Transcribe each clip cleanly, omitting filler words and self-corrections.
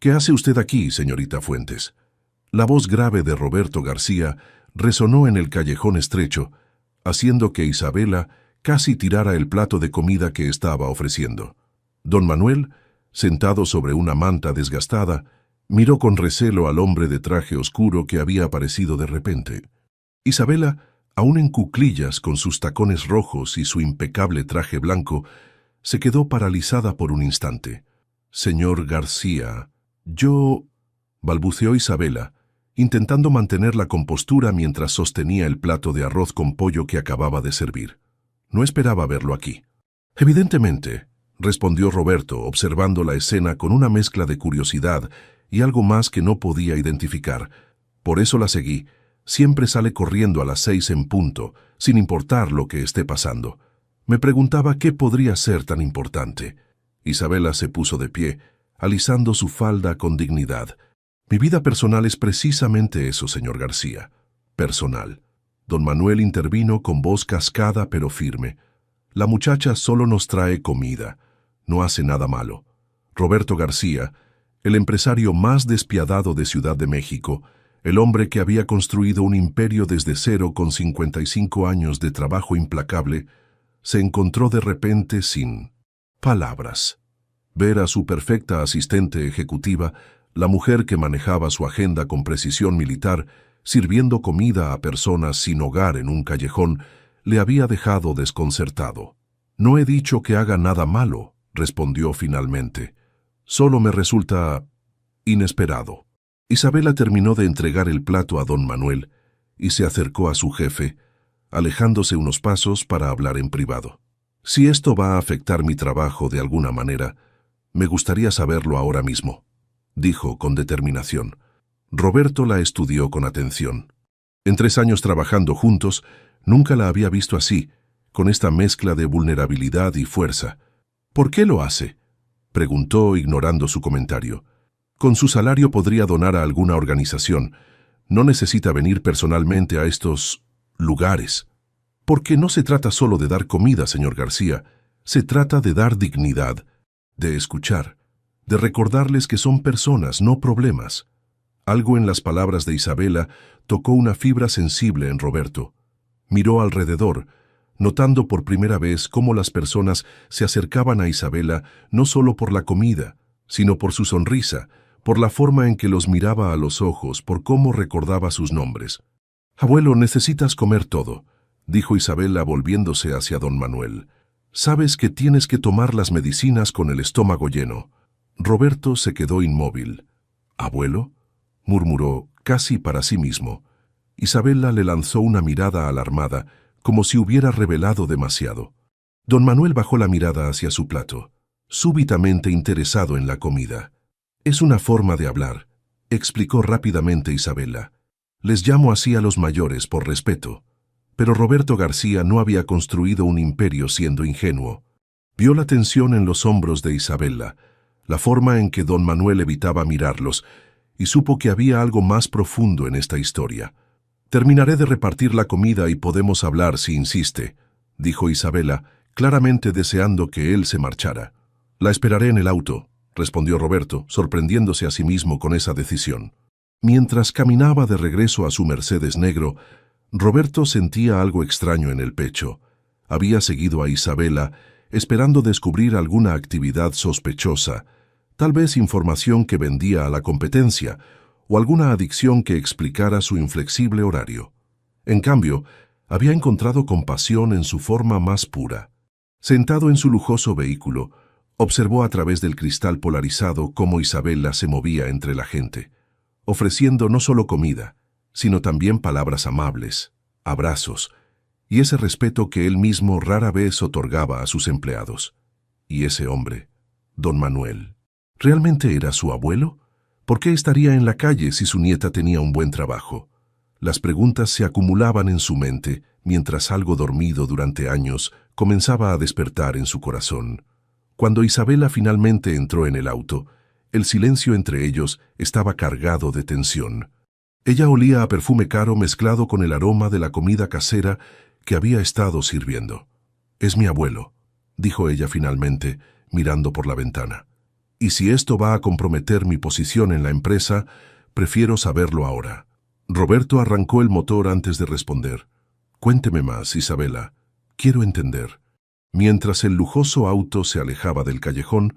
¿Qué hace usted aquí, señorita Fuentes? La voz grave de Roberto García resonó en el callejón estrecho, haciendo que Isabela casi tirara el plato de comida que estaba ofreciendo. Don Manuel, sentado sobre una manta desgastada, miró con recelo al hombre de traje oscuro que había aparecido de repente. Isabela, aún en cuclillas con sus tacones rojos y su impecable traje blanco, se quedó paralizada por un instante. «Señor García, yo...» balbuceó Isabela, intentando mantener la compostura mientras sostenía el plato de arroz con pollo que acababa de servir. No esperaba verlo aquí. «Evidentemente», respondió Roberto, observando la escena con una mezcla de curiosidad y algo más que no podía identificar. «Por eso la seguí. Siempre sale corriendo a las 6 en punto, sin importar lo que esté pasando. Me preguntaba qué podría ser tan importante». Isabela se puso de pie, alisando su falda con dignidad. «Mi vida personal es precisamente eso, señor García. Personal». Don Manuel intervino con voz cascada pero firme. «La muchacha solo nos trae comida. No hace nada malo. Roberto García, el empresario más despiadado de Ciudad de México, el hombre que había construido un imperio desde cero con 55 años de trabajo implacable, se encontró de repente sin palabras. Ver a su perfecta asistente ejecutiva, la mujer que manejaba su agenda con precisión militar, sirviendo comida a personas sin hogar en un callejón, le había dejado desconcertado. «No he dicho que haga nada malo», respondió finalmente. «Solo me resulta inesperado». Isabela terminó de entregar el plato a don Manuel y se acercó a su jefe, alejándose unos pasos para hablar en privado. «Si esto va a afectar mi trabajo de alguna manera, me gustaría saberlo ahora mismo», dijo con determinación. Roberto la estudió con atención. En 3 años trabajando juntos, nunca la había visto así, con esta mezcla de vulnerabilidad y fuerza. «¿Por qué lo hace?», preguntó ignorando su comentario. «Con su salario podría donar a alguna organización. No necesita venir personalmente a estos lugares. Porque no se trata solo de dar comida, señor García. Se trata de dar dignidad, de escuchar, de recordarles que son personas, no problemas». Algo en las palabras de Isabela tocó una fibra sensible en Roberto. Miró alrededor, notando por primera vez cómo las personas se acercaban a Isabela no solo por la comida, sino por su sonrisa, por la forma en que los miraba a los ojos, por cómo recordaba sus nombres. «Abuelo, necesitas comer todo», dijo Isabela volviéndose hacia don Manuel. «Sabes que tienes que tomar las medicinas con el estómago lleno». Roberto se quedó inmóvil. «¿Abuelo?», murmuró, casi para sí mismo. Isabela le lanzó una mirada alarmada, como si hubiera revelado demasiado. Don Manuel bajó la mirada hacia su plato, súbitamente interesado en la comida. «Es una forma de hablar», explicó rápidamente Isabela. «Les llamo así a los mayores por respeto». Pero Roberto García no había construido un imperio siendo ingenuo. Vio la tensión en los hombros de Isabela, la forma en que don Manuel evitaba mirarlos, y supo que había algo más profundo en esta historia. «Terminaré de repartir la comida y podemos hablar si insiste», dijo Isabela, claramente deseando que él se marchara. «La esperaré en el auto», respondió Roberto, sorprendiéndose a sí mismo con esa decisión. Mientras caminaba de regreso a su Mercedes negro, Roberto sentía algo extraño en el pecho. Había seguido a Isabela, esperando descubrir alguna actividad sospechosa, tal vez información que vendía a la competencia, o alguna adicción que explicara su inflexible horario. En cambio, había encontrado compasión en su forma más pura. Sentado en su lujoso vehículo, observó a través del cristal polarizado cómo Isabela se movía entre la gente, ofreciendo no solo comida, sino también palabras amables, abrazos, y ese respeto que él mismo rara vez otorgaba a sus empleados. Y ese hombre, don Manuel, ¿realmente era su abuelo? ¿Por qué estaría en la calle si su nieta tenía un buen trabajo? Las preguntas se acumulaban en su mente, mientras algo dormido durante años comenzaba a despertar en su corazón. Cuando Isabela finalmente entró en el auto, el silencio entre ellos estaba cargado de tensión. Ella olía a perfume caro mezclado con el aroma de la comida casera que había estado sirviendo. «Es mi abuelo», dijo ella finalmente, mirando por la ventana. Y si esto va a comprometer mi posición en la empresa, prefiero saberlo ahora. Roberto arrancó el motor antes de responder. Cuénteme más, Isabela. Quiero entender. Mientras el lujoso auto se alejaba del callejón,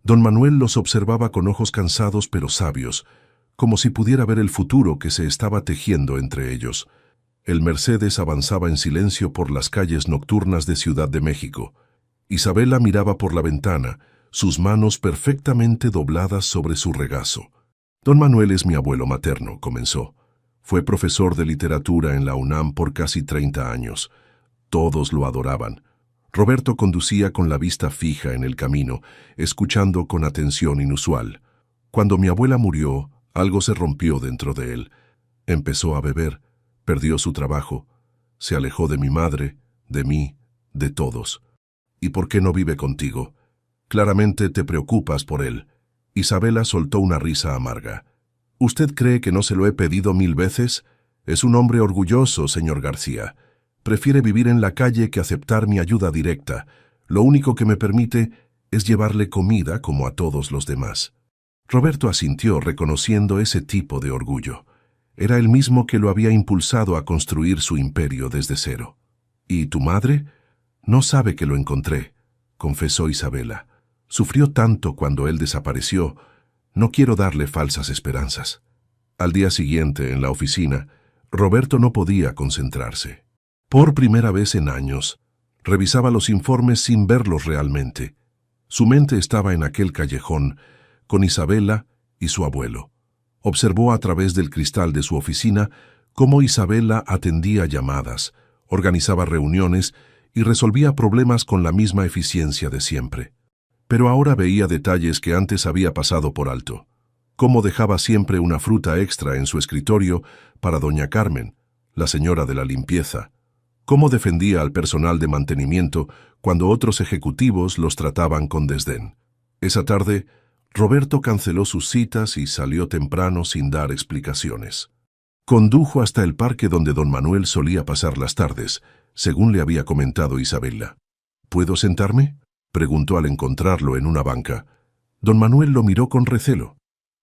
don Manuel los observaba con ojos cansados pero sabios, como si pudiera ver el futuro que se estaba tejiendo entre ellos. El Mercedes avanzaba en silencio por las calles nocturnas de Ciudad de México. Isabela miraba por la ventana, sus manos perfectamente dobladas sobre su regazo. Don Manuel es mi abuelo materno, comenzó. Fue profesor de literatura en la UNAM por casi 30 años. Todos lo adoraban. Roberto conducía con la vista fija en el camino, escuchando con atención inusual. Cuando mi abuela murió, algo se rompió dentro de él. Empezó a beber, perdió su trabajo, se alejó de mi madre, de mí, de todos. ¿Y por qué no vive contigo? Claramente te preocupas por él. Isabela soltó una risa amarga. ¿Usted cree que no se lo he pedido 1000 veces? Es un hombre orgulloso, señor García. Prefiere vivir en la calle que aceptar mi ayuda directa. Lo único que me permite es llevarle comida como a todos los demás. Roberto asintió reconociendo ese tipo de orgullo. Era el mismo que lo había impulsado a construir su imperio desde cero. ¿Y tu madre? No sabe que lo encontré, confesó Isabela. Sufrió tanto cuando él desapareció. No quiero darle falsas esperanzas. Al día siguiente, en la oficina, Roberto no podía concentrarse. Por primera vez en años, revisaba los informes sin verlos realmente. Su mente estaba en aquel callejón, con Isabela y su abuelo. Observó a través del cristal de su oficina cómo Isabela atendía llamadas, organizaba reuniones y resolvía problemas con la misma eficiencia de siempre. Pero ahora veía detalles que antes había pasado por alto. Cómo dejaba siempre una fruta extra en su escritorio para doña Carmen, la señora de la limpieza. Cómo defendía al personal de mantenimiento cuando otros ejecutivos los trataban con desdén. Esa tarde, Roberto canceló sus citas y salió temprano sin dar explicaciones. Condujo hasta el parque donde don Manuel solía pasar las tardes, según le había comentado Isabela. ¿Puedo sentarme?, preguntó al encontrarlo en una banca. Don Manuel lo miró con recelo.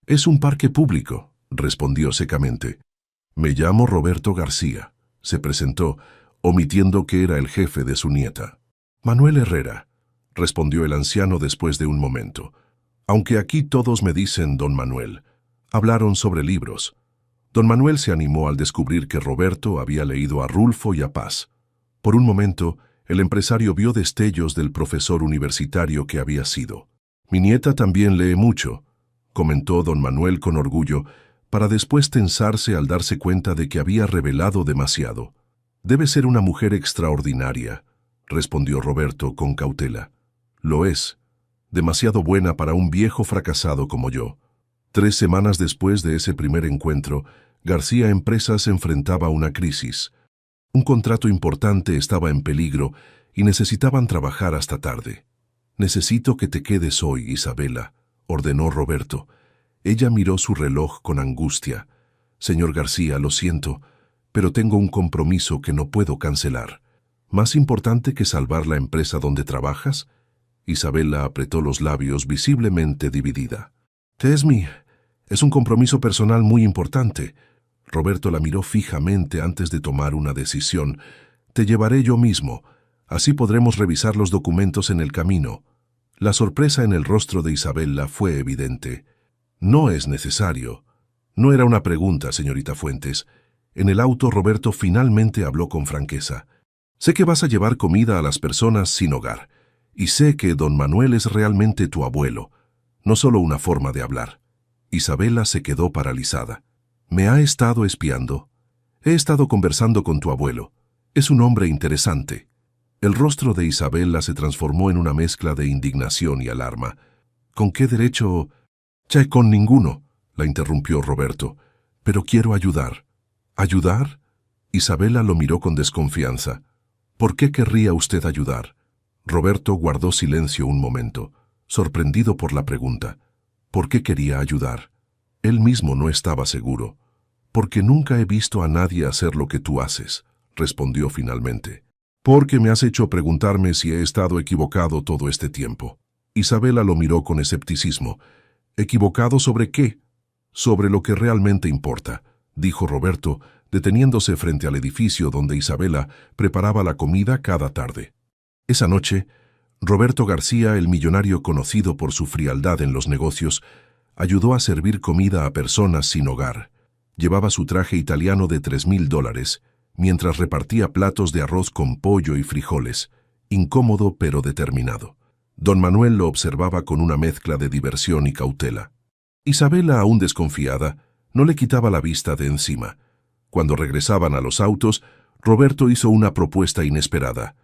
«Es un parque público», respondió secamente. «Me llamo Roberto García», se presentó, omitiendo que era el jefe de su nieta. «Manuel Herrera», respondió el anciano después de un momento. «Aunque aquí todos me dicen don Manuel». Hablaron sobre libros. Don Manuel se animó al descubrir que Roberto había leído a Rulfo y a Paz. Por un momento, el empresario vio destellos del profesor universitario que había sido. «Mi nieta también lee mucho», comentó don Manuel con orgullo, para después tensarse al darse cuenta de que había revelado demasiado. «Debe ser una mujer extraordinaria», respondió Roberto con cautela. «Lo es. Demasiado buena para un viejo fracasado como yo». 3 semanas después de ese primer encuentro, García Empresas enfrentaba una crisis. Un contrato importante estaba en peligro y necesitaban trabajar hasta tarde. «Necesito que te quedes hoy, Isabela», ordenó Roberto. Ella miró su reloj con angustia. «Señor García, lo siento, pero tengo un compromiso que no puedo cancelar». «¿Más importante que salvar la empresa donde trabajas?». Isabela apretó los labios visiblemente dividida. «Tesmi, es un compromiso personal muy importante». Roberto la miró fijamente antes de tomar una decisión. «Te llevaré yo mismo. Así podremos revisar los documentos en el camino». La sorpresa en el rostro de Isabela fue evidente. «No es necesario». «No era una pregunta, señorita Fuentes». En el auto, Roberto finalmente habló con franqueza. «Sé que vas a llevar comida a las personas sin hogar. Y sé que don Manuel es realmente tu abuelo, no solo una forma de hablar». Isabela se quedó paralizada. «Me ha estado espiando. He estado conversando con tu abuelo. Es un hombre interesante». El rostro de Isabela se transformó en una mezcla de indignación y alarma. «¿Con qué derecho?» «Che, con ninguno», la interrumpió Roberto. «Pero quiero ayudar». «¿Ayudar?» Isabela lo miró con desconfianza. «¿Por qué querría usted ayudar?» Roberto guardó silencio un momento, sorprendido por la pregunta. ¿Por qué quería ayudar? Él mismo no estaba seguro. «Porque nunca he visto a nadie hacer lo que tú haces», respondió finalmente. «Porque me has hecho preguntarme si he estado equivocado todo este tiempo». Isabela lo miró con escepticismo. ¿Equivocado sobre qué? Sobre lo que realmente importa, dijo Roberto, deteniéndose frente al edificio donde Isabela preparaba la comida cada tarde. Esa noche, Roberto García, el millonario conocido por su frialdad en los negocios, ayudó a servir comida a personas sin hogar. Llevaba su traje italiano de $3,000, mientras repartía platos de arroz con pollo y frijoles, incómodo pero determinado. Don Manuel lo observaba con una mezcla de diversión y cautela. Isabela, aún desconfiada, no le quitaba la vista de encima. Cuando regresaban a los autos, Roberto hizo una propuesta inesperada.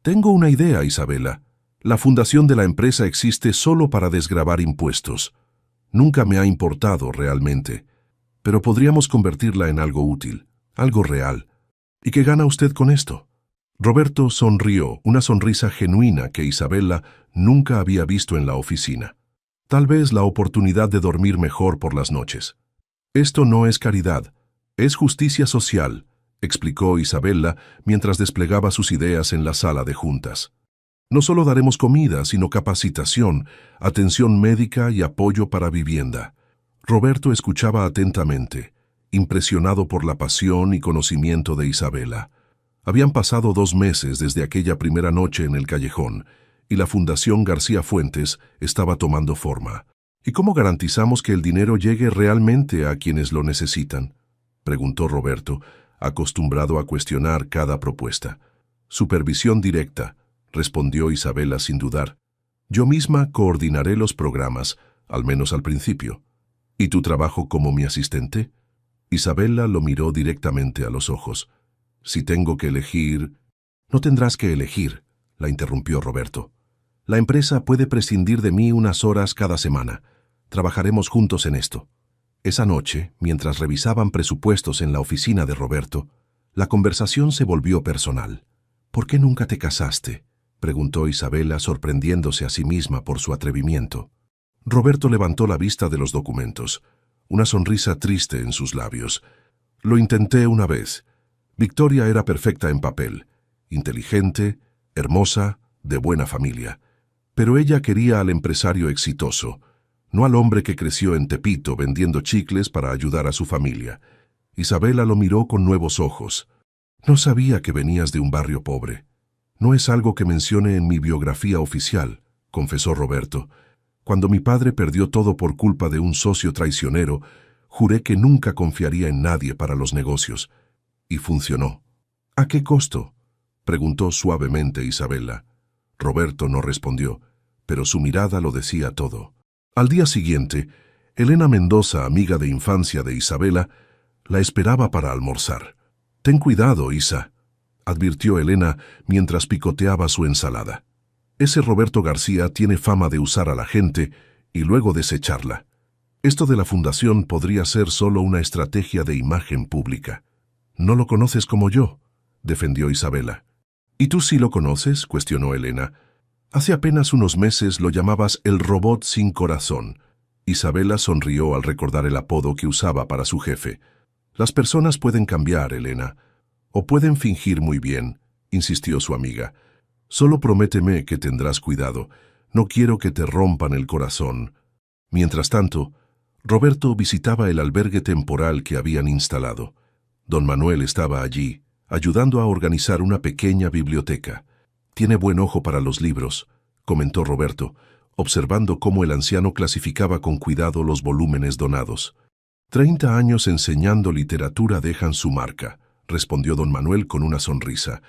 «Tengo una idea, Isabela. La fundación de la empresa existe solo para desgravar impuestos. Nunca me ha importado realmente, pero podríamos convertirla en algo útil, algo real. ¿Y qué gana usted con esto?» Roberto sonrió, una sonrisa genuina que Isabela nunca había visto en la oficina. Tal vez la oportunidad de dormir mejor por las noches. «Esto no es caridad, es justicia social», explicó Isabela mientras desplegaba sus ideas en la sala de juntas. «No solo daremos comida, sino capacitación, atención médica y apoyo para vivienda». Roberto escuchaba atentamente, impresionado por la pasión y conocimiento de Isabela. Habían pasado 2 meses desde aquella primera noche en el callejón, y la Fundación García Fuentes estaba tomando forma. «¿Y cómo garantizamos que el dinero llegue realmente a quienes lo necesitan?», preguntó Roberto, acostumbrado a cuestionar cada propuesta. «Supervisión directa», respondió Isabela sin dudar. «Yo misma coordinaré los programas, al menos al principio». «¿Y tu trabajo como mi asistente?». Isabela lo miró directamente a los ojos. «Si tengo que elegir...». «No tendrás que elegir», la interrumpió Roberto. «La empresa puede prescindir de mí unas horas cada semana. Trabajaremos juntos en esto». Esa noche, mientras revisaban presupuestos en la oficina de Roberto, la conversación se volvió personal. «¿Por qué nunca te casaste?», preguntó Isabela, sorprendiéndose a sí misma por su atrevimiento. Roberto levantó la vista de los documentos, una sonrisa triste en sus labios. «Lo intenté una vez. Victoria era perfecta en papel, inteligente, hermosa, de buena familia. Pero ella quería al empresario exitoso, no al hombre que creció en Tepito vendiendo chicles para ayudar a su familia». Isabela lo miró con nuevos ojos. «No sabía que venías de un barrio pobre». «No es algo que mencione en mi biografía oficial», confesó Roberto. «Cuando mi padre perdió todo por culpa de un socio traicionero, juré que nunca confiaría en nadie para los negocios. Y funcionó». «¿A qué costo?», preguntó suavemente Isabela. Roberto no respondió, pero su mirada lo decía todo. Al día siguiente, Elena Mendoza, amiga de infancia de Isabela, la esperaba para almorzar. «Ten cuidado, Isa», advirtió Elena mientras picoteaba su ensalada. «Ese Roberto García tiene fama de usar a la gente y luego desecharla. Esto de la fundación podría ser solo una estrategia de imagen pública». «No lo conoces como yo», defendió Isabela. «¿Y tú sí lo conoces?», cuestionó Elena. «Hace apenas unos meses lo llamabas el robot sin corazón». Isabela sonrió al recordar el apodo que usaba para su jefe. «Las personas pueden cambiar, Elena. O pueden fingir muy bien», insistió su amiga. «Solo prométeme que tendrás cuidado. No quiero que te rompan el corazón». Mientras tanto, Roberto visitaba el albergue temporal que habían instalado. Don Manuel estaba allí, ayudando a organizar una pequeña biblioteca. «Tiene buen ojo para los libros», comentó Roberto, observando cómo el anciano clasificaba con cuidado los volúmenes donados. 30 años enseñando literatura dejan su marca», respondió don Manuel con una sonrisa.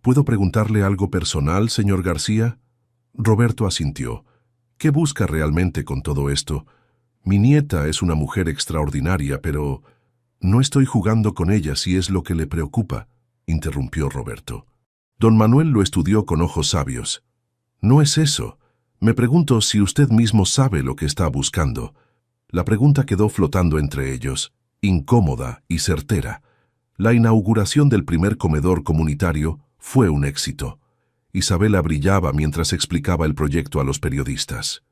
«¿Puedo preguntarle algo personal, señor García?». Roberto asintió. «¿Qué busca realmente con todo esto? Mi nieta es una mujer extraordinaria, pero...». «No estoy jugando con ella si es lo que le preocupa», interrumpió Roberto. Don Manuel lo estudió con ojos sabios. «No es eso. Me pregunto si usted mismo sabe lo que está buscando». La pregunta quedó flotando entre ellos, incómoda y certera. La inauguración del primer comedor comunitario fue un éxito. Isabela brillaba mientras explicaba el proyecto a los periodistas.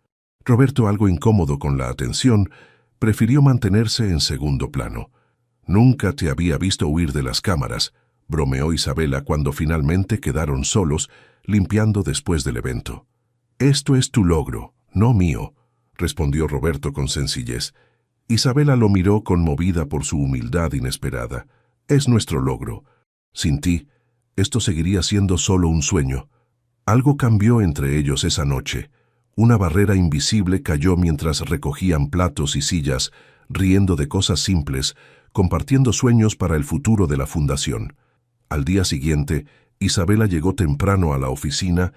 Roberto, algo incómodo con la atención, prefirió mantenerse en segundo plano. «Nunca te había visto huir de las cámaras», bromeó Isabela cuando finalmente quedaron solos, limpiando después del evento. Esto es tu logro, no mío, respondió Roberto con sencillez. Isabela lo miró conmovida por su humildad inesperada. Es nuestro logro. Sin ti, esto seguiría siendo solo un sueño. Algo cambió entre ellos esa noche. Una barrera invisible cayó mientras recogían platos y sillas, riendo de cosas simples, compartiendo sueños para el futuro de la fundación. Al día siguiente, Isabela llegó temprano a la oficina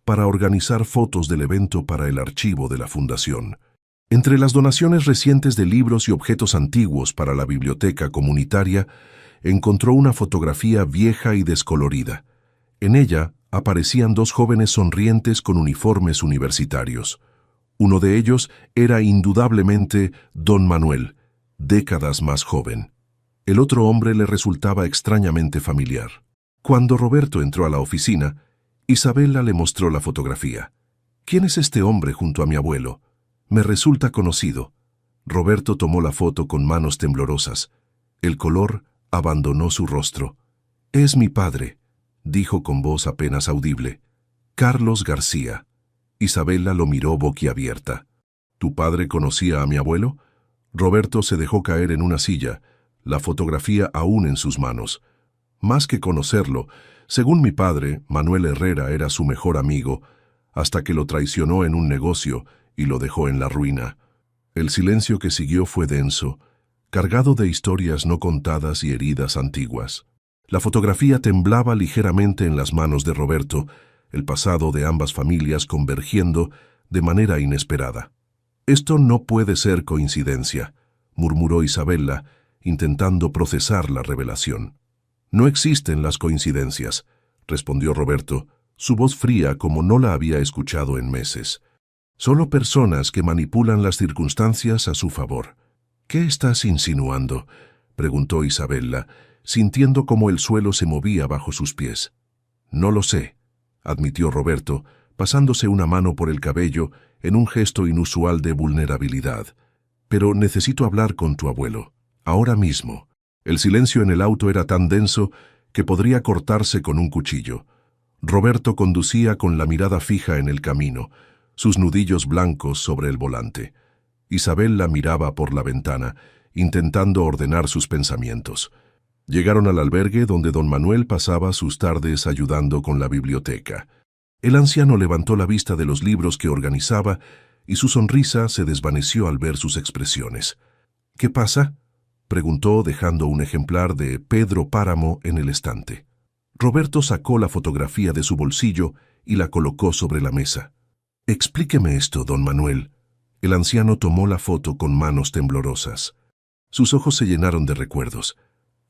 para organizar fotos del evento para el archivo de la fundación. Entre las donaciones recientes de libros y objetos antiguos para la biblioteca comunitaria, encontró una fotografía vieja y descolorida. En ella aparecían dos jóvenes sonrientes con uniformes universitarios. Uno de ellos era indudablemente Don Manuel, décadas más joven. El otro hombre le resultaba extrañamente familiar. Cuando Roberto entró a la oficina, Isabela le mostró la fotografía. «¿Quién es este hombre junto a mi abuelo? Me resulta conocido». Roberto tomó la foto con manos temblorosas. El color abandonó su rostro. «Es mi padre», dijo con voz apenas audible. «Carlos García». Isabela lo miró boquiabierta. «¿Tu padre conocía a mi abuelo?» Roberto se dejó caer en una silla, la fotografía aún en sus manos. «Más que conocerlo, según mi padre, Manuel Herrera era su mejor amigo, hasta que lo traicionó en un negocio y lo dejó en la ruina». El silencio que siguió fue denso, cargado de historias no contadas y heridas antiguas. La fotografía temblaba ligeramente en las manos de Roberto, el pasado de ambas familias convergiendo de manera inesperada. «Esto no puede ser coincidencia», murmuró Isabela, intentando procesar la revelación. «No existen las coincidencias», respondió Roberto, su voz fría como no la había escuchado en meses. «Solo personas que manipulan las circunstancias a su favor». «¿Qué estás insinuando?», preguntó Isabela, sintiendo cómo el suelo se movía bajo sus pies. «No lo sé», admitió Roberto, pasándose una mano por el cabello en un gesto inusual de vulnerabilidad. «Pero necesito hablar con tu abuelo, ahora mismo». El silencio en el auto era tan denso que podría cortarse con un cuchillo. Roberto conducía con la mirada fija en el camino, sus nudillos blancos sobre el volante. Isabela miraba por la ventana, intentando ordenar sus pensamientos. Llegaron al albergue donde don Manuel pasaba sus tardes ayudando con la biblioteca. El anciano levantó la vista de los libros que organizaba y su sonrisa se desvaneció al ver sus expresiones. «¿Qué pasa?», preguntó dejando un ejemplar de Pedro Páramo en el estante. Roberto sacó la fotografía de su bolsillo y la colocó sobre la mesa. «Explíqueme esto, don Manuel». El anciano tomó la foto con manos temblorosas. Sus ojos se llenaron de recuerdos.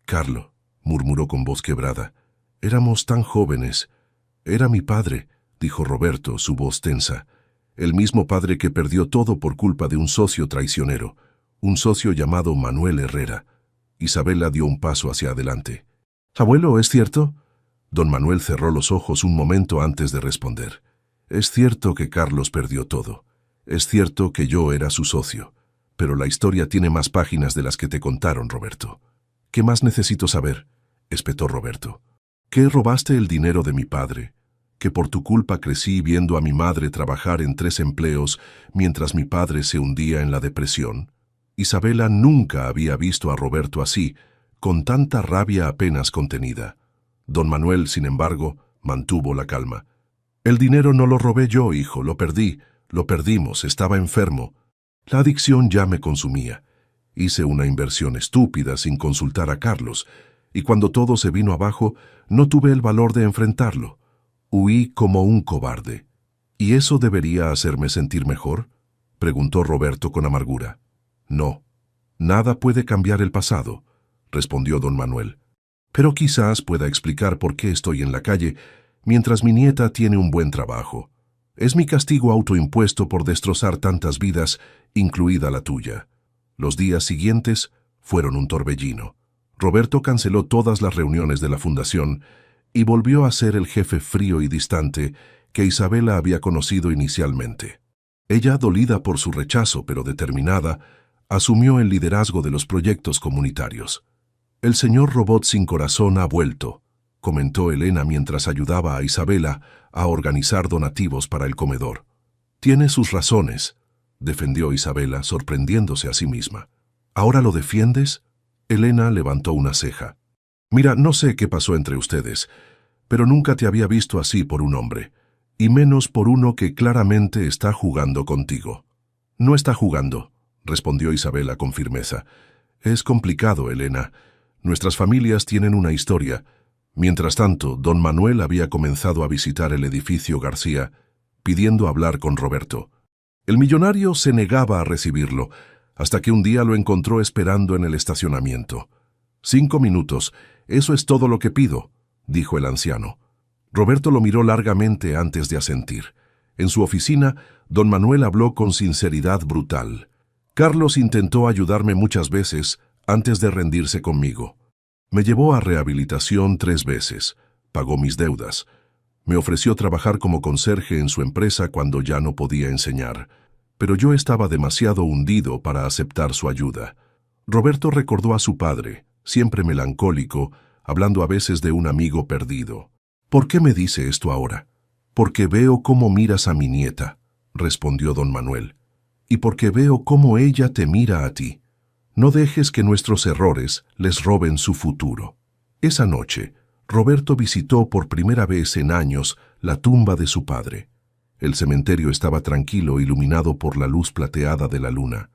«Carlo», murmuró con voz quebrada, «éramos tan jóvenes». «Era mi padre», dijo Roberto, su voz tensa. «El mismo padre que perdió todo por culpa de un socio traicionero. Un socio llamado Manuel Herrera». Isabela dio un paso hacia adelante. «Abuelo, ¿es cierto?». Don Manuel cerró los ojos un momento antes de responder. «Es cierto que Carlos perdió todo. Es cierto que yo era su socio. Pero la historia tiene más páginas de las que te contaron, Roberto». «¿Qué más necesito saber?», espetó Roberto. «¿Que robaste el dinero de mi padre? ¿Que por tu culpa crecí viendo a mi madre trabajar en 3 empleos mientras mi padre se hundía en la depresión?» Isabela nunca había visto a Roberto así, con tanta rabia apenas contenida. Don Manuel, sin embargo, mantuvo la calma. «El dinero no lo robé yo, hijo, lo perdí, lo perdimos, estaba enfermo. La adicción ya me consumía. Hice una inversión estúpida sin consultar a Carlos, y cuando todo se vino abajo, no tuve el valor de enfrentarlo. Huí como un cobarde». «¿Y eso debería hacerme sentir mejor?», preguntó Roberto con amargura. «No, nada puede cambiar el pasado», respondió don Manuel. «Pero quizás pueda explicar por qué estoy en la calle mientras mi nieta tiene un buen trabajo. Es mi castigo autoimpuesto por destrozar tantas vidas, incluida la tuya». Los días siguientes fueron un torbellino. Roberto canceló todas las reuniones de la fundación y volvió a ser el jefe frío y distante que Isabela había conocido inicialmente. Ella, dolida por su rechazo pero determinada, asumió el liderazgo de los proyectos comunitarios. «El señor Robot sin corazón ha vuelto», comentó Elena mientras ayudaba a Isabela a organizar donativos para el comedor. Tiene sus razones, defendió Isabela, sorprendiéndose a sí misma. ¿Ahora lo defiendes? Elena levantó una ceja. Mira, no sé qué pasó entre ustedes, pero nunca te había visto así por un hombre, y menos por uno que claramente está jugando contigo. No está jugando, respondió Isabela con firmeza. Es complicado, Elena. Nuestras familias tienen una historia. Mientras tanto, don Manuel había comenzado a visitar el edificio García, pidiendo hablar con Roberto. El millonario se negaba a recibirlo, hasta que un día lo encontró esperando en el estacionamiento. 5 minutos, eso es todo lo que pido, dijo el anciano. Roberto lo miró largamente antes de asentir. En su oficina, don Manuel habló con sinceridad brutal. Carlos intentó ayudarme muchas veces antes de rendirse conmigo. Me llevó a rehabilitación 3 veces, pagó mis deudas. Me ofreció trabajar como conserje en su empresa cuando ya no podía enseñar, pero yo estaba demasiado hundido para aceptar su ayuda. Roberto recordó a su padre, siempre melancólico, hablando a veces de un amigo perdido. ¿Por qué me dice esto ahora? Porque veo cómo miras a mi nieta, respondió don Manuel, y porque veo cómo ella te mira a ti. No dejes que nuestros errores les roben su futuro. Esa noche, Roberto visitó por primera vez en años la tumba de su padre. El cementerio estaba tranquilo, iluminado por la luz plateada de la luna.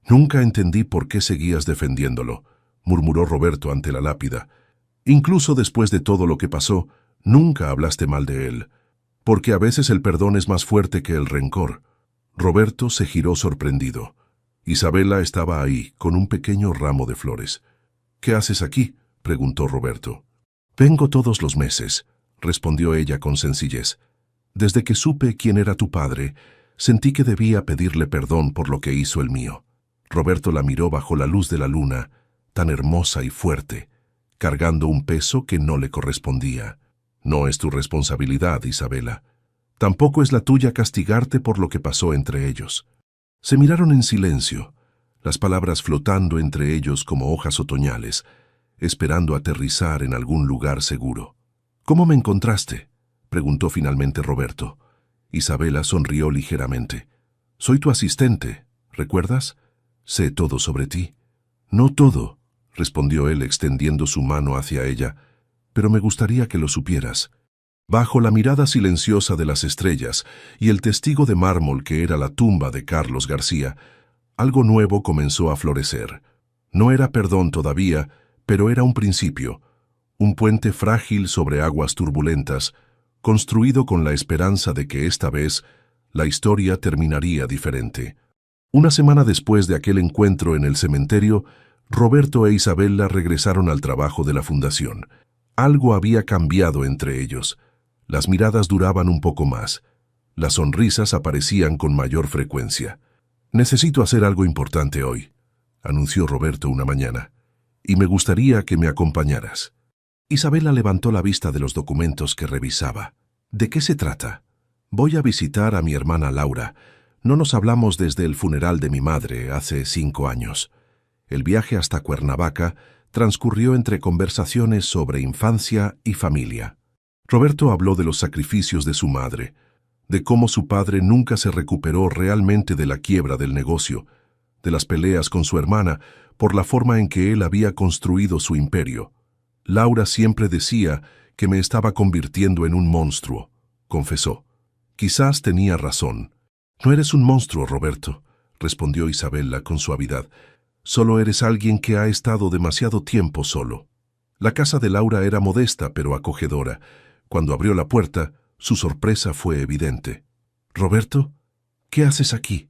Nunca entendí por qué seguías defendiéndolo, murmuró Roberto ante la lápida. Incluso después de todo lo que pasó, nunca hablaste mal de él, porque a veces el perdón es más fuerte que el rencor. Roberto se giró sorprendido. Isabela estaba ahí, con un pequeño ramo de flores. ¿Qué haces aquí?, preguntó Roberto. Vengo todos los meses, respondió ella con sencillez. Desde que supe quién era tu padre, sentí que debía pedirle perdón por lo que hizo el mío. Roberto la miró bajo la luz de la luna, tan hermosa y fuerte, cargando un peso que no le correspondía. No es tu responsabilidad, Isabela. Tampoco es la tuya castigarte por lo que pasó entre ellos. Se miraron en silencio, las palabras flotando entre ellos como hojas otoñales, esperando aterrizar en algún lugar seguro. ¿Cómo me encontraste?, preguntó finalmente Roberto. Isabela sonrió ligeramente. Soy tu asistente, ¿recuerdas? Sé todo sobre ti. No todo, respondió él extendiendo su mano hacia ella, pero me gustaría que lo supieras. Bajo la mirada silenciosa de las estrellas y el testigo de mármol que era la tumba de Carlos García, algo nuevo comenzó a florecer. No era perdón todavía, pero era un principio, un puente frágil sobre aguas turbulentas, construido con la esperanza de que esta vez la historia terminaría diferente. Una semana después de aquel encuentro en el cementerio, Roberto e Isabela regresaron al trabajo de la fundación. Algo había cambiado entre ellos. Las miradas duraban un poco más. Las sonrisas aparecían con mayor frecuencia. «Necesito hacer algo importante hoy», anunció Roberto una mañana, «y me gustaría que me acompañaras». Isabela levantó la vista de los documentos que revisaba. «¿De qué se trata?» «Voy a visitar a mi hermana Laura. No nos hablamos desde el funeral de mi madre hace 5 años». El viaje hasta Cuernavaca transcurrió entre conversaciones sobre infancia y familia. Roberto habló de los sacrificios de su madre, de cómo su padre nunca se recuperó realmente de la quiebra del negocio, de las peleas con su hermana por la forma en que él había construido su imperio. «Laura siempre decía que me estaba convirtiendo en un monstruo», confesó. Quizás tenía razón. «No eres un monstruo, Roberto», respondió Isabela con suavidad. «Solo eres alguien que ha estado demasiado tiempo solo». La casa de Laura era modesta pero acogedora. Cuando abrió la puerta, su sorpresa fue evidente. «Roberto, ¿qué haces aquí?»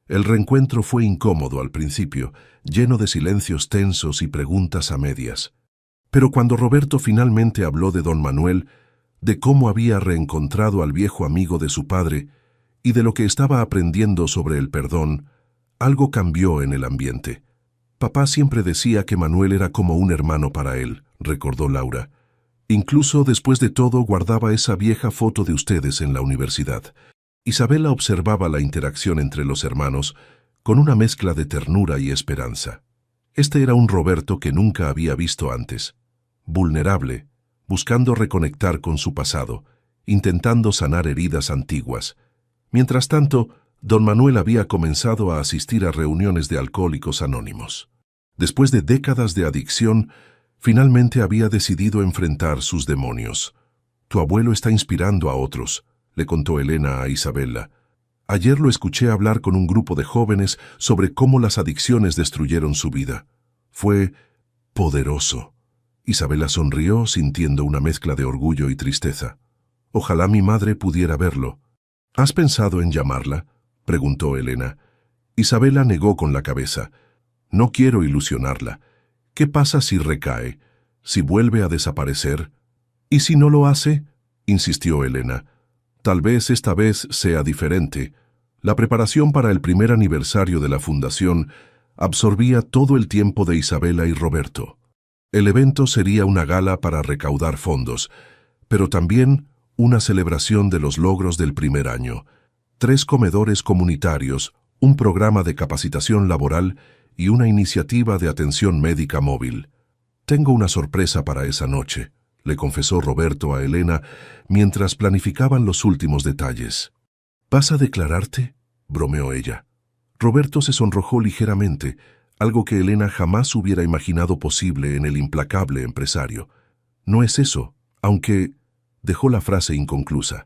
El reencuentro fue incómodo al principio, lleno de silencios tensos y preguntas a medias. Pero cuando Roberto finalmente habló de don Manuel, de cómo había reencontrado al viejo amigo de su padre y de lo que estaba aprendiendo sobre el perdón, algo cambió en el ambiente. «Papá siempre decía que Manuel era como un hermano para él», recordó Laura. «Incluso después de todo guardaba esa vieja foto de ustedes en la universidad». Isabela observaba la interacción entre los hermanos con una mezcla de ternura y esperanza. Este era un Roberto que nunca había visto antes. Vulnerable, buscando reconectar con su pasado, intentando sanar heridas antiguas. Mientras tanto, don Manuel había comenzado a asistir a reuniones de alcohólicos anónimos. Después de décadas de adicción, finalmente había decidido enfrentar sus demonios. «Tu abuelo está inspirando a otros», le contó Elena a Isabela. «Ayer lo escuché hablar con un grupo de jóvenes sobre cómo las adicciones destruyeron su vida. Fue poderoso». Isabela sonrió, sintiendo una mezcla de orgullo y tristeza. «Ojalá mi madre pudiera verlo». «¿Has pensado en llamarla?», preguntó Elena. Isabela negó con la cabeza. «No quiero ilusionarla. ¿Qué pasa si recae? ¿Si vuelve a desaparecer? ¿Y si no lo hace?», insistió Elena. «Tal vez esta vez sea diferente». La preparación para el primer aniversario de la fundación absorbía todo el tiempo de Isabela y Roberto. El evento sería una gala para recaudar fondos, pero también una celebración de los logros del primer año. 3 comedores comunitarios, un programa de capacitación laboral y una iniciativa de atención médica móvil. «Tengo una sorpresa para esa noche», le confesó Roberto a Elena mientras planificaban los últimos detalles. «¿Vas a declararte?», bromeó ella. Roberto se sonrojó ligeramente, algo que Elena jamás hubiera imaginado posible en el implacable empresario. «No es eso, aunque…», dejó la frase inconclusa.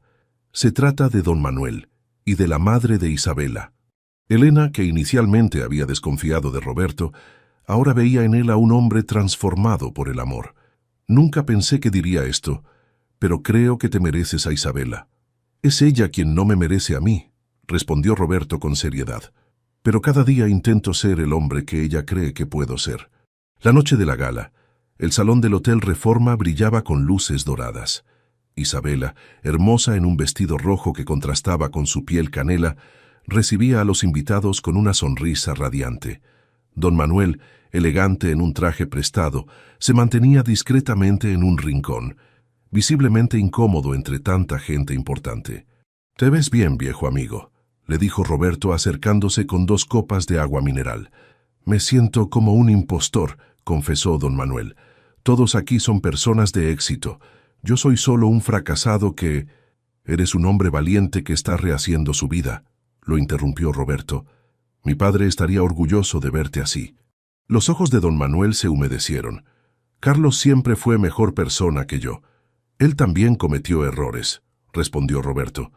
«Se trata de don Manuel y de la madre de Isabela». Elena, que inicialmente había desconfiado de Roberto, ahora veía en él a un hombre transformado por el amor. «Nunca pensé que diría esto, pero creo que te mereces a Isabela». «Es ella quien no me merece a mí», respondió Roberto con seriedad. «Pero cada día intento ser el hombre que ella cree que puedo ser». La noche de la gala, el salón del Hotel Reforma brillaba con luces doradas. Isabela, hermosa en un vestido rojo que contrastaba con su piel canela, recibía a los invitados con una sonrisa radiante. Don Manuel, elegante en un traje prestado, se mantenía discretamente en un rincón, visiblemente incómodo entre tanta gente importante. «Te ves bien, viejo amigo», le dijo Roberto acercándose con 2 copas de agua mineral. «Me siento como un impostor», confesó don Manuel. «Todos aquí son personas de éxito. Yo soy solo un fracasado que…». «Eres un hombre valiente que está rehaciendo su vida», lo interrumpió Roberto. «Mi padre estaría orgulloso de verte así». Los ojos de don Manuel se humedecieron. «Carlos siempre fue mejor persona que yo». «Él también cometió errores», respondió Roberto.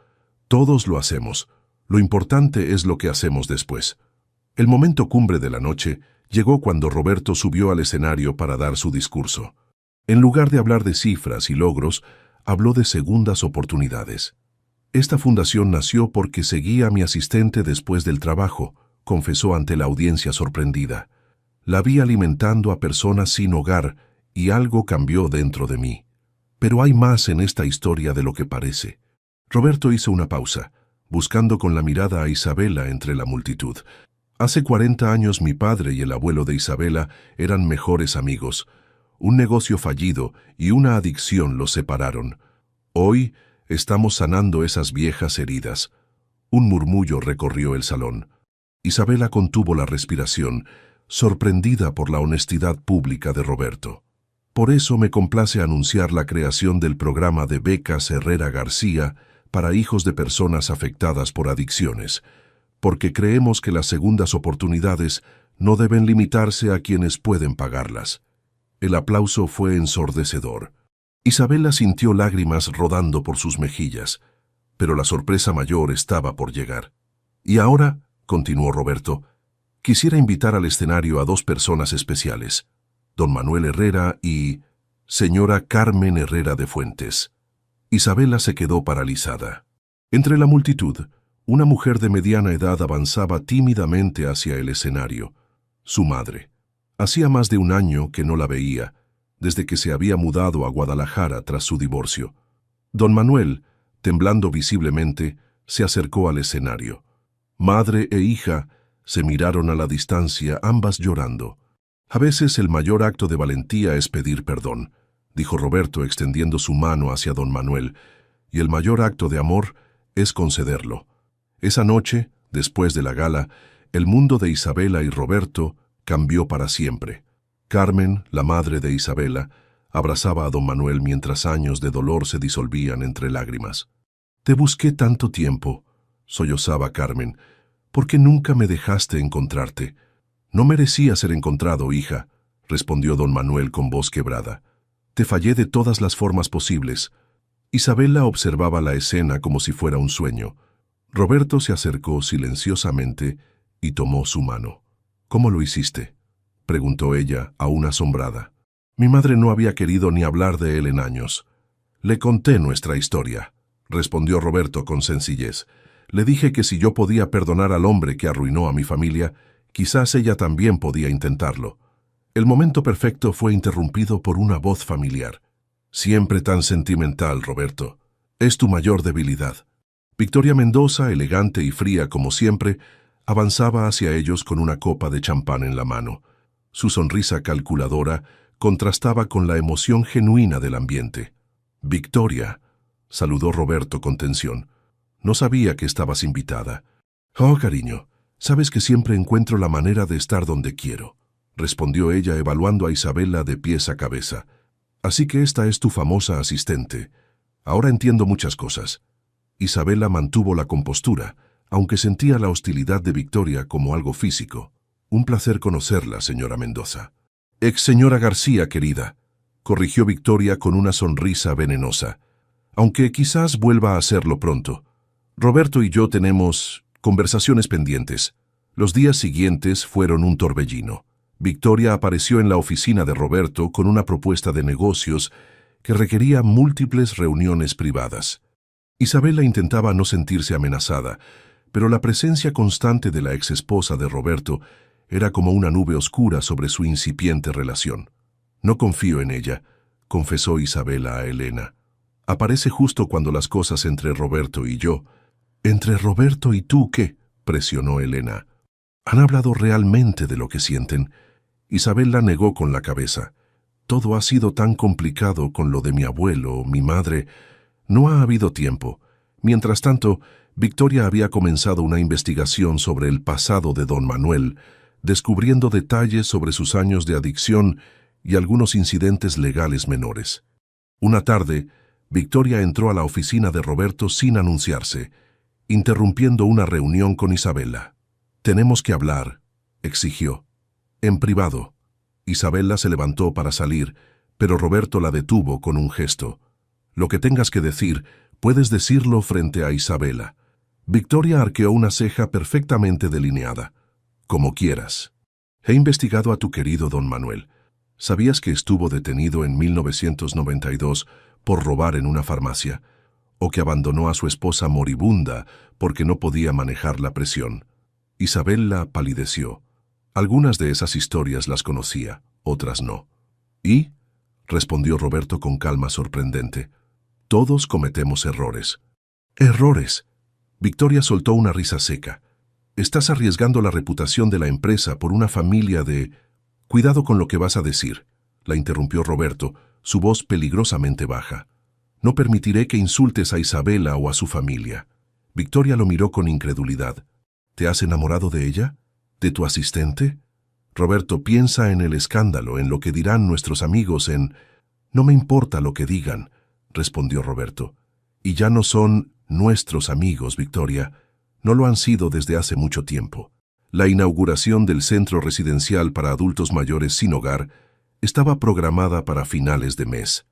«Todos lo hacemos. Lo importante es lo que hacemos después». El momento cumbre de la noche llegó cuando Roberto subió al escenario para dar su discurso. En lugar de hablar de cifras y logros, habló de segundas oportunidades. «Esta fundación nació porque seguía a mi asistente después del trabajo», confesó ante la audiencia sorprendida. «La vi alimentando a personas sin hogar y algo cambió dentro de mí. Pero hay más en esta historia de lo que parece». Roberto hizo una pausa, buscando con la mirada a Isabela entre la multitud. «Hace 40 años mi padre y el abuelo de Isabela eran mejores amigos. Un negocio fallido y una adicción los separaron. Hoy estamos sanando esas viejas heridas». Un murmullo recorrió el salón. Isabela contuvo la respiración, sorprendida por la honestidad pública de Roberto. «Por eso me complace anunciar la creación del programa de becas Herrera García para hijos de personas afectadas por adicciones, porque creemos que las segundas oportunidades no deben limitarse a quienes pueden pagarlas». El aplauso fue ensordecedor. Isabela sintió lágrimas rodando por sus mejillas, pero la sorpresa mayor estaba por llegar. «Y ahora», continuó Roberto, «quisiera invitar al escenario a 2 personas especiales, don Manuel Herrera y señora Carmen Herrera de Fuentes». Isabela se quedó paralizada. Entre la multitud, una mujer de mediana edad avanzaba tímidamente hacia el escenario. Su madre. Hacía más de 1 año que no la veía, desde que se había mudado a Guadalajara tras su divorcio. Don Manuel, temblando visiblemente, se acercó al escenario. Madre e hija se miraron a la distancia, ambas llorando. «A veces el mayor acto de valentía es pedir perdón», dijo Roberto extendiendo su mano hacia don Manuel, «y el mayor acto de amor es concederlo». Esa noche, después de la gala, el mundo de Isabela y Roberto cambió para siempre. Carmen, la madre de Isabela, abrazaba a don Manuel mientras años de dolor se disolvían entre lágrimas. «Te busqué tanto tiempo», sollozaba Carmen. ¿Por qué nunca me dejaste encontrarte? No merecía ser encontrado, hija, respondió don Manuel con voz quebrada. Te fallé de todas las formas posibles. Isabela observaba la escena como si fuera un sueño. Roberto se acercó silenciosamente y tomó su mano. ¿Cómo lo hiciste?, preguntó ella, aún asombrada. Mi madre no había querido ni hablar de él en años. Le conté nuestra historia, respondió Roberto con sencillez. Le dije que si yo podía perdonar al hombre que arruinó a mi familia, quizás ella también podía intentarlo. El momento perfecto fue interrumpido por una voz familiar. Siempre tan sentimental, Roberto. Es tu mayor debilidad. Victoria Mendoza, elegante y fría como siempre, avanzaba hacia ellos con una copa de champán en la mano. Su sonrisa calculadora contrastaba con la emoción genuina del ambiente. Victoria, saludó Roberto con tensión. No sabía que estabas invitada. Oh, cariño, sabes que siempre encuentro la manera de estar donde quiero, respondió ella evaluando a Isabela de pies a cabeza. Así que esta es tu famosa asistente. Ahora entiendo muchas cosas. Isabela mantuvo la compostura, aunque sentía la hostilidad de Victoria como algo físico. Un placer conocerla, señora Mendoza. Ex señora García, querida, corrigió Victoria con una sonrisa venenosa. Aunque quizás vuelva a hacerlo pronto. Roberto y yo tenemos conversaciones pendientes. Los días siguientes fueron un torbellino. Victoria apareció en la oficina de Roberto con una propuesta de negocios que requería múltiples reuniones privadas. Isabela intentaba no sentirse amenazada, pero la presencia constante de la exesposa de Roberto era como una nube oscura sobre su incipiente relación. No confío en ella, confesó Isabela a Elena. Aparece justo cuando las cosas entre Roberto y yo. ¿Entre Roberto y tú qué?, presionó Elena. ¿Han hablado realmente de lo que sienten? Isabela negó con la cabeza. Todo ha sido tan complicado con lo de mi abuelo, mi madre. No ha habido tiempo. Mientras tanto, Victoria había comenzado una investigación sobre el pasado de don Manuel, descubriendo detalles sobre sus años de adicción y algunos incidentes legales menores. Una tarde, Victoria entró a la oficina de Roberto sin anunciarse, interrumpiendo una reunión con Isabela. «Tenemos que hablar», exigió. «En privado». Isabela se levantó para salir, pero Roberto la detuvo con un gesto. «Lo que tengas que decir, puedes decirlo frente a Isabela». Victoria arqueó una ceja perfectamente delineada. «Como quieras. He investigado a tu querido don Manuel. ¿Sabías que estuvo detenido en 1992 por robar en una farmacia? ¿O que abandonó a su esposa moribunda porque no podía manejar la presión?» Isabela palideció. Algunas de esas historias las conocía, otras no. «¿Y?», respondió Roberto con calma sorprendente. «Todos cometemos errores». «¿Errores?». Victoria soltó una risa seca. «Estás arriesgando la reputación de la empresa por una familia de...» «Cuidado con lo que vas a decir», la interrumpió Roberto, su voz peligrosamente baja. «No permitiré que insultes a Isabela o a su familia». Victoria lo miró con incredulidad. «¿Te has enamorado de ella? ¿De tu asistente?» «Roberto, piensa en el escándalo, en lo que dirán nuestros amigos, en...» «No me importa lo que digan», respondió Roberto. «Y ya no son nuestros amigos, Victoria. No lo han sido desde hace mucho tiempo». La inauguración del centro residencial para adultos mayores sin hogar estaba programada para finales de mes.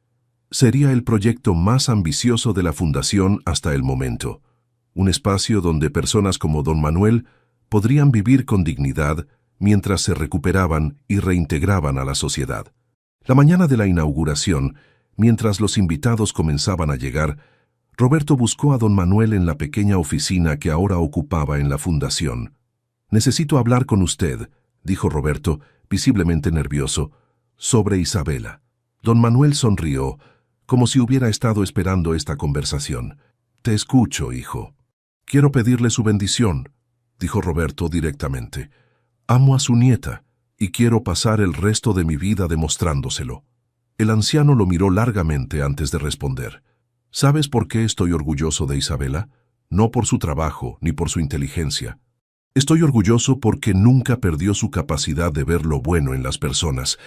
Sería el proyecto más ambicioso de la fundación hasta el momento. Un espacio donde personas como don Manuel podrían vivir con dignidad mientras se recuperaban y reintegraban a la sociedad. La mañana de la inauguración, mientras los invitados comenzaban a llegar, Roberto buscó a don Manuel en la pequeña oficina que ahora ocupaba en la fundación. «Necesito hablar con usted», dijo Roberto, visiblemente nervioso, «sobre Isabela». Don Manuel sonrió, como si hubiera estado esperando esta conversación. «Te escucho, hijo». «Quiero pedirle su bendición», dijo Roberto directamente. «Amo a su nieta y quiero pasar el resto de mi vida demostrándoselo». El anciano lo miró largamente antes de responder. «¿Sabes por qué estoy orgulloso de Isabela? No por su trabajo ni por su inteligencia. Estoy orgulloso porque nunca perdió su capacidad de ver lo bueno en las personas,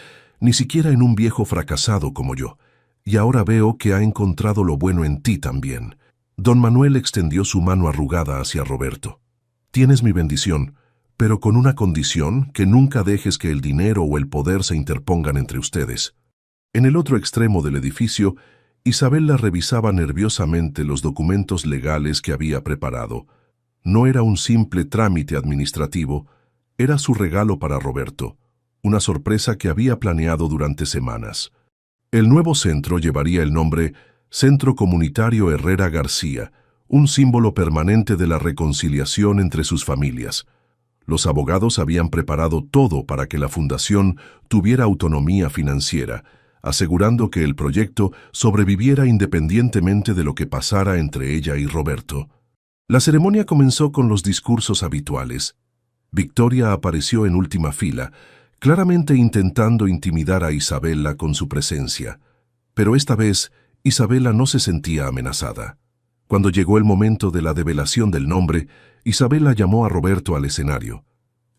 ni siquiera en un viejo fracasado como yo. Y ahora veo que ha encontrado lo bueno en ti también. Don Manuel extendió su mano arrugada hacia Roberto. «Tienes mi bendición, pero con una condición: que nunca dejes que el dinero o el poder se interpongan entre ustedes». En el otro extremo del edificio, Isabela revisaba nerviosamente los documentos legales que había preparado. No era un simple trámite administrativo, era su regalo para Roberto, una sorpresa que había planeado durante semanas. El nuevo centro llevaría el nombre Centro Comunitario Herrera García, un símbolo permanente de la reconciliación entre sus familias. Los abogados habían preparado todo para que la fundación tuviera autonomía financiera, asegurando que el proyecto sobreviviera independientemente de lo que pasara entre ella y Roberto. La ceremonia comenzó con los discursos habituales. Victoria apareció en última fila, claramente intentando intimidar a Isabela con su presencia. Pero esta vez, Isabela no se sentía amenazada. Cuando llegó el momento de la develación del nombre, Isabela llamó a Roberto al escenario.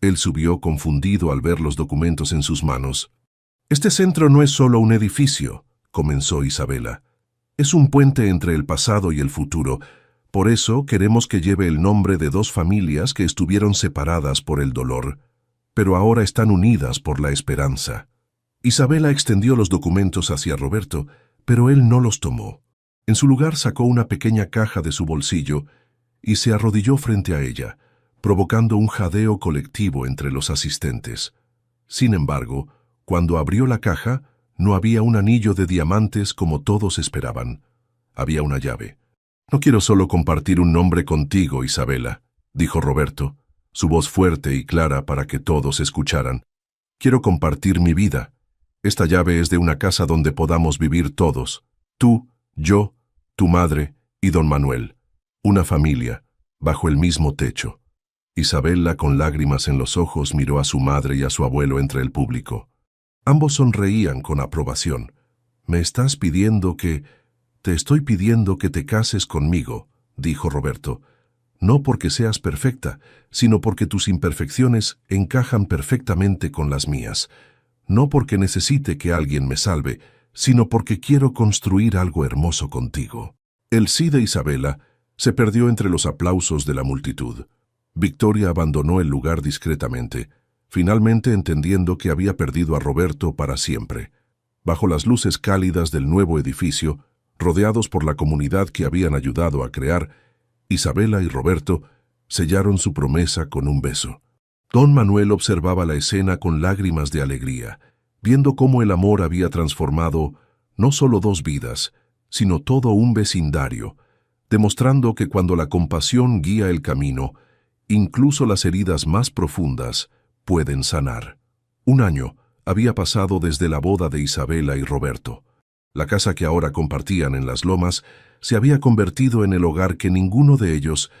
Él subió confundido al ver los documentos en sus manos. «Este centro no es solo un edificio», comenzó Isabela. «Es un puente entre el pasado y el futuro. Por eso queremos que lleve el nombre de dos familias que estuvieron separadas por el dolor, pero ahora están unidas por la esperanza». Isabela extendió los documentos hacia Roberto, pero él no los tomó. En su lugar sacó una pequeña caja de su bolsillo y se arrodilló frente a ella, provocando un jadeo colectivo entre los asistentes. Sin embargo, cuando abrió la caja, no había un anillo de diamantes como todos esperaban. Había una llave. «No quiero solo compartir un nombre contigo, Isabela», dijo Roberto, su voz fuerte y clara para que todos escucharan. «Quiero compartir mi vida. Esta llave es de una casa donde podamos vivir todos. Tú, yo, tu madre y don Manuel. Una familia, bajo el mismo techo». Isabela, con lágrimas en los ojos, miró a su madre y a su abuelo entre el público. Ambos sonreían con aprobación. «Me estás pidiendo que... Te estoy pidiendo que te cases conmigo», dijo Roberto. «No porque seas perfecta, sino porque tus imperfecciones encajan perfectamente con las mías. No porque necesite que alguien me salve, sino porque quiero construir algo hermoso contigo». El sí de Isabela se perdió entre los aplausos de la multitud. Victoria abandonó el lugar discretamente, finalmente entendiendo que había perdido a Roberto para siempre. Bajo las luces cálidas del nuevo edificio, rodeados por la comunidad que habían ayudado a crear, Isabela y Roberto sellaron su promesa con un beso. Don Manuel observaba la escena con lágrimas de alegría, viendo cómo el amor había transformado no solo dos vidas, sino todo un vecindario, demostrando que cuando la compasión guía el camino, incluso las heridas más profundas pueden sanar. Un año había pasado desde la boda de Isabela y Roberto. La casa que ahora compartían en Las Lomas se había convertido en el hogar que ninguno de ellos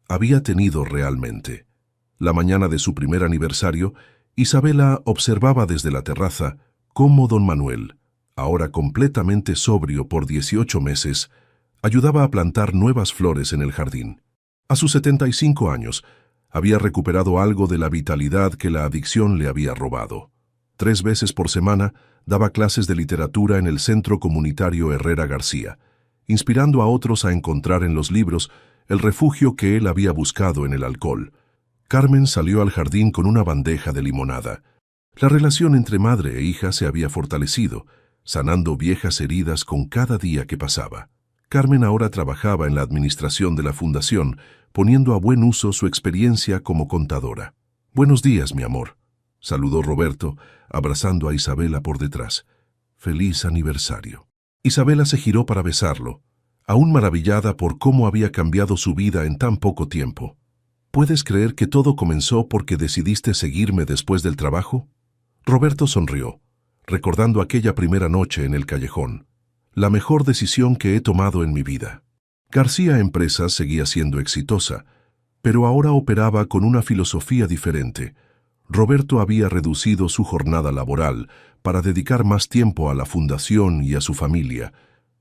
había tenido realmente. La mañana de su primer aniversario, Isabela observaba desde la terraza cómo don Manuel, ahora completamente sobrio por 18 meses, ayudaba a plantar nuevas flores en el jardín. A sus 75 años, había recuperado algo de la vitalidad que la adicción le había robado. 3 veces por semana daba clases de literatura en el Centro Comunitario Herrera García, inspirando a otros a encontrar en los libros el refugio que él había buscado en el alcohol. Carmen salió al jardín con una bandeja de limonada. La relación entre madre e hija se había fortalecido, sanando viejas heridas con cada día que pasaba. Carmen ahora trabajaba en la administración de la fundación, poniendo a buen uso su experiencia como contadora. «Buenos días, mi amor», saludó Roberto, abrazando a Isabela por detrás. «Feliz aniversario». Isabela se giró para besarlo, aún maravillada por cómo había cambiado su vida en tan poco tiempo. «¿Puedes creer que todo comenzó porque decidiste seguirme después del trabajo?». Roberto sonrió, recordando aquella primera noche en el callejón. «La mejor decisión que he tomado en mi vida». García Empresas seguía siendo exitosa, pero ahora operaba con una filosofía diferente. Roberto había reducido su jornada laboral para dedicar más tiempo a la fundación y a su familia.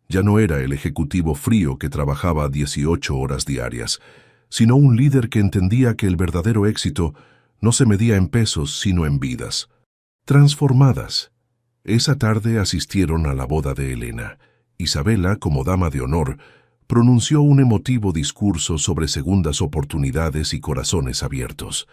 Ya no era el ejecutivo frío que trabajaba 18 horas diarias, sino un líder que entendía que el verdadero éxito no se medía en pesos, sino en vidas transformadas. Esa tarde asistieron a la boda de Elena. Isabela, como dama de honor, pronunció un emotivo discurso sobre segundas oportunidades y corazones abiertos.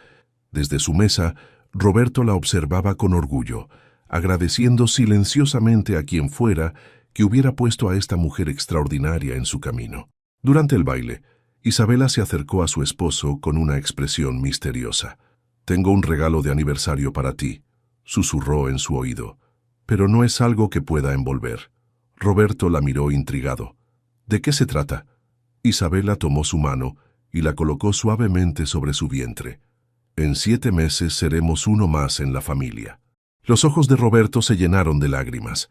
Desde su mesa, Roberto la observaba con orgullo, agradeciendo silenciosamente a quien fuera que hubiera puesto a esta mujer extraordinaria en su camino. Durante el baile, Isabela se acercó a su esposo con una expresión misteriosa. «Tengo un regalo de aniversario para ti», susurró en su oído. «Pero no es algo que pueda envolver». Roberto la miró intrigado. «¿De qué se trata?» Isabela tomó su mano y la colocó suavemente sobre su vientre. «En 7 meses seremos uno más en la familia». Los ojos de Roberto se llenaron de lágrimas.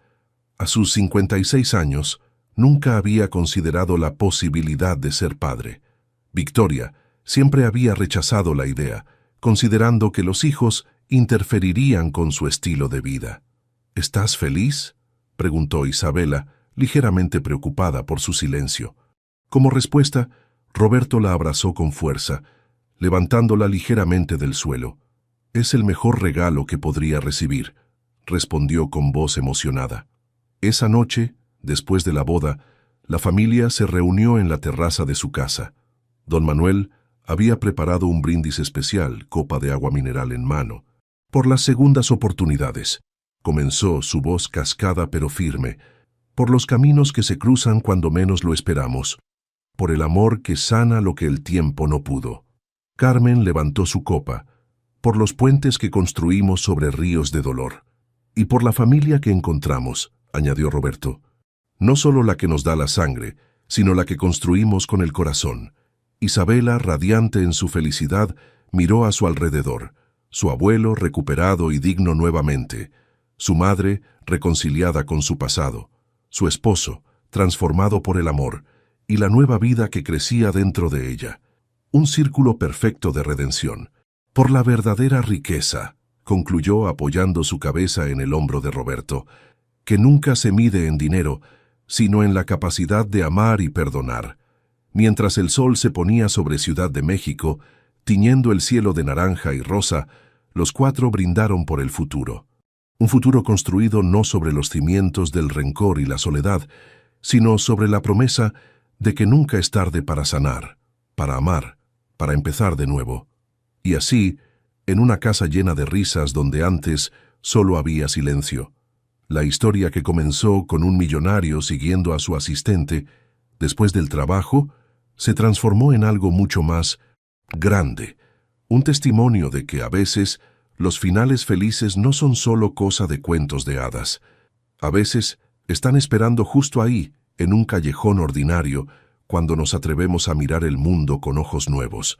A sus 56 años, nunca había considerado la posibilidad de ser padre. Victoria siempre había rechazado la idea, considerando que los hijos interferirían con su estilo de vida. «¿Estás feliz?», preguntó Isabela, ligeramente preocupada por su silencio. Como respuesta, Roberto la abrazó con fuerza, levantándola ligeramente del suelo. «Es el mejor regalo que podría recibir», respondió con voz emocionada. Esa noche, después de la boda, la familia se reunió en la terraza de su casa. Don Manuel había preparado un brindis especial, copa de agua mineral en mano. «Por las segundas oportunidades», comenzó, su voz cascada pero firme, «por los caminos que se cruzan cuando menos lo esperamos, por el amor que sana lo que el tiempo no pudo». Carmen levantó su copa, «por los puentes que construimos sobre ríos de dolor». «Y por la familia que encontramos», añadió Roberto. «No solo la que nos da la sangre, sino la que construimos con el corazón». Isabela, radiante en su felicidad, miró a su alrededor. Su abuelo, recuperado y digno nuevamente. Su madre, reconciliada con su pasado. Su esposo, transformado por el amor, y la nueva vida que crecía dentro de ella. Un círculo perfecto de redención. «Por la verdadera riqueza», concluyó apoyando su cabeza en el hombro de Roberto, «que nunca se mide en dinero, sino en la capacidad de amar y perdonar». Mientras el sol se ponía sobre Ciudad de México, tiñendo el cielo de naranja y rosa, los 4 brindaron por el futuro. Un futuro construido no sobre los cimientos del rencor y la soledad, sino sobre la promesa de que nunca es tarde para sanar, para amar, para empezar de nuevo. Y así, en una casa llena de risas donde antes solo había silencio. La historia que comenzó con un millonario siguiendo a su asistente, después del trabajo, se transformó en algo mucho más grande, un testimonio de que a veces los finales felices no son solo cosa de cuentos de hadas. A veces están esperando justo ahí, en un callejón ordinario, cuando nos atrevemos a mirar el mundo con ojos nuevos.